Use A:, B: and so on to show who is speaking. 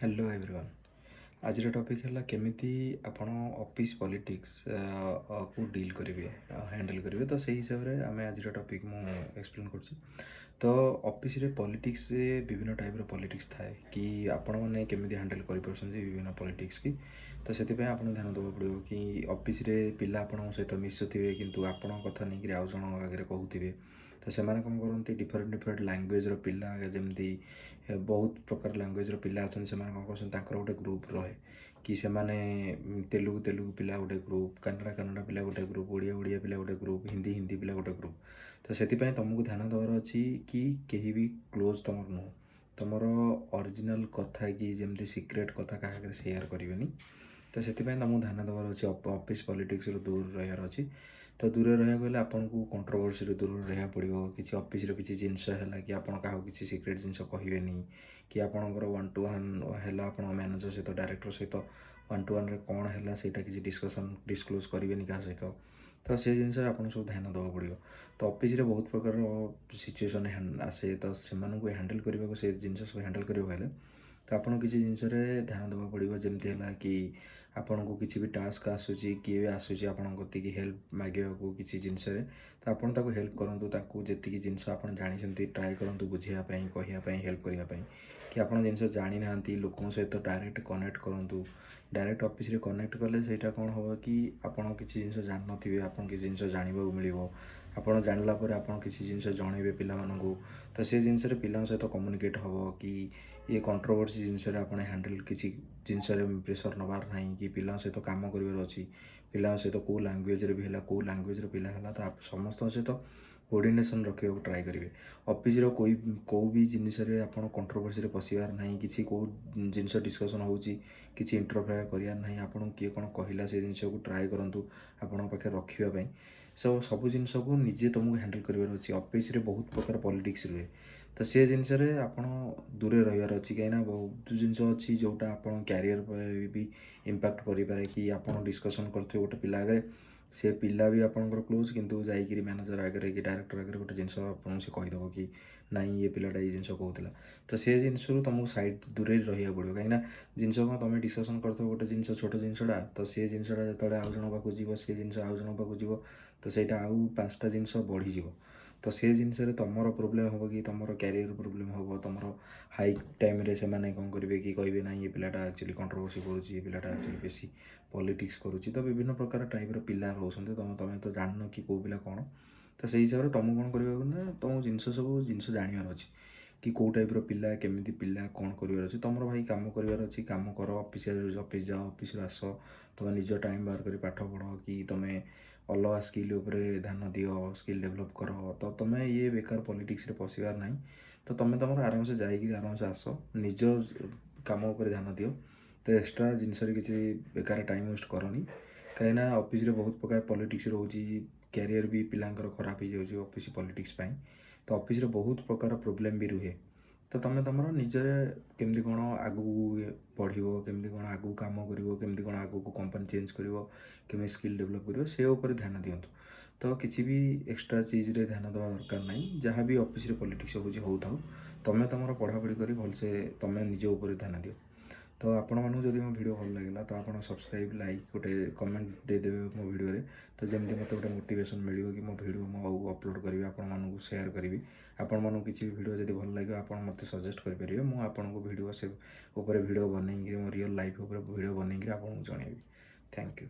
A: Hello everyone. आज topic है केमिति आपण ऑफिस पॉलिटिक्स को डील करेंगे हैंडल करेंगे। तो सही हिसाब से आम आज टॉपिक मु एक्सप्लेन कर। तो ऑफिस रे पॉलिटिक्स से विभिन्न टाइप रो पॉलिटिक्स थाए कि आपण मैंने केमिति हैंडल कर विभिन्न पॉलिटिक्स की। तो से आपन ध्यान देवा पड़ो कि ऑफिस रे पिला आपण सहित मिसुवे किंतु आपण कथा नहीं आउ जन आगे कहते। तो से कौन करती डिफरेन्ट डिफरेन्ट लांगुएज रो पिला जमी बहुत प्रकार लांगुएज रो पिला अच्छा से कौन कर गोटे ग्रुप रहे कि से तेलुगु तेलुगु पिला गोटे ग्रुप, कन्नड़ा कन्नड़ा पिला गोटे ग्रुप, ओडिया ओडिया पिला गोटे ग्रुप, हिंदी हिंदी पिला गोटे ग्रुप। तो से तुमको ध्यान देवार अच्छी कि कहीं भी क्लोज तुम नुह तुमर ओरिजिनल कथा कि जमी सिक्रेट कथा क्या सेयार करेनि। तो से तुमको ध्यान देवार अच्छे ऑफिस पॉलिटिक्स दूर रहार अच्छी। तो दूर रहा गले आपन को कंट्रोवर्सी दूर रहा पड़ो किसी ऑफिस किसी जिनस है कि आप किसी सिक्रेट जिनस कहेनि कि आपंकर 1-to-1 है आप मैनेजर सहित डायरेक्टर सहित 1-to-1 कौन है ସେଇଟା କିଛି डिस्कसन डिस्क्लोज करेनि क्या सहित। तो से जिन आप सब ध्यान देवा पड़ो। तो ऑफिस रे बहुत प्रकार सिचुएसन आसे तो से हैंडल करने को से जिन सब हैंडल करें तो आपन किसी जिनस ध्यान देवा पड़ो जमती है कि आपन को किसी भी टास्क आसूसी किए भी आसूसी आपन कति हेल्प मागे को किसी जिनस तो आपन ताको हेल्प करूँ जी जिनस आप जानते ट्राए करूँ बुझापी कहवाई हेल्प करने कि आप जिनस जानी ना लोक सहित डायरेक्ट कनेक्ट करूँ। डायरेक्ट ऑफिस रे कनेक्ट कले सहीटा कौन हम कि आपड़ किसी जिनस जान थे आप किसी जिनस जानवा मिल आपड़ जानला आप किसी जिनस जनइबे पिला तो से जिनस पिला सहित कम्युनिकेट हम कि ये कंट्रोवर्सी जिनस आप हैंडल किसी जिनस प्रेसर नबार ना कि पिला सहित कम कर पिला सहित कौ लांगुएज भी है कौ लांगुएज पिला है तो आप समस्त सहित कोऑर्डिनेशन रखा ट्राए करेंगे। ऑफिस कोई कौ भी जिनस आप कंट्रोवर्सी पशिबार ना कि कौ जिनस डिस्कसन हो किसी इंटरफेयर करार ना आपन किए कौन कहला से जिनस को ट्राए करूँ आपण पाखे रखापी सब जिनस को निजे तुमको हैंडल करार अच्छी। ऑफिस बहुत प्रकार पॉलिटिक्स रुए तो से जिनस आप दूर रहार अच्छी कहीं बहुत जिनस अच्छी जोटा आप क्यारियर भी इम्पैक्ट करें कि आप डिस्कसन करते गोटे पिला आगे से पिला भी आपंकर क्लोज किंतु जाकि मैनेजर आगे कि डायरेक्टर आगे गोटे जिनस आपको से कहीदेव कि नाई ये पिलाटा ये जिनस कहला। तो से जिनस तुमको साइड दूर रहा पड़ो कहीं जिनस कौन तुम डिस्कसन कर गोटे जिनस छोट जिनसा तो से जिनसा जो आउ जन पाक जीव से जिनस आउ जन पाक जीव तो सहीटा आउ 5टा जिनस बढ़ीज। तो से जिनस तुम प्रोब्लेम हम कि तुम क्यारियर प्रोब्लेम हम तुम हाइक टाइम से कौन करेंगे कि कहे ना ये पिलाटा एक्चुअली कंट्रोवर्सी करुँच ये पिलाटा एक्चुअली बेसी पॉलिटिक्स करुँच। तो विभिन्न प्रकार टाइप पिला रोचे तुम तो जान कि कौ पिला कौन। तो से हिसाब से तुम कौन कर तुम जिनस सब जिनस जानवर अच्छी कि कौ टाइप पिला केमिति पिला कौन करार अच्छे तुम भाई कम करार अच्छी कम कर ऑफिस ऑफिस जाओ ऑफिस आस तुम निज टाइम बाहर कर पाठ पढ़ कि तुम्हें अलग स्किल उपरे ध्यान दियो स्किल डेभलप कर। तो तुम्हें ये बेकार पॉलिटिक्स रे पशिबार ना तो तुम तुम आराम से जाकि आराम से आस निज कम उपर ध्यान दियो। तो एक्सट्रा जिनस किसी बेकार टाइम वेस्ट करनी कहीं ऑफिस रे बहुत प्रकार पॉलिटिक्स रोचे कैरियर भी पिलांकर खराब हो जाए ऑफिस पॉलिटिक्स पाई। तो ऑफिस रे बहुत प्रकार प्रोब्लेम भी रुहे तो तुम तुम निजे केमती कौन आगू पढ़ो केमती कौन आगू कम कर केमती कौन आगू को कंपनी चेंज कर स्किल डेभलप कर से उपर ध्यान दिंतु। तो किसी भी एक्सट्रा चीज़ रे ध्यान देवा दरकार ना जहाँ भी ऑफिस रे पॉलिटिक्स हो था तुम तुम पढ़ापढ़ी कर भलसे तुम निज उपर ध्यान दियो। तो आपण मानू जदि मो वीडियो भल लगे तो आप सब्सक्राइब लाइक गोटे कमेंट देदेवे मो वीडियो तो जमी मत गोटे मोटिवेशन मिल कि मो वीडियो मो अपलोड करी आपण सेयार करी आपण मानू किसी वीडियो जब भल लगे आप मत सजेस्ट करेंगे मुझे आपन को वीडियो से ऊपर वीडियो बनई मो रियल लाइफ वीडियो बनई आपको जनइबी। Thank you.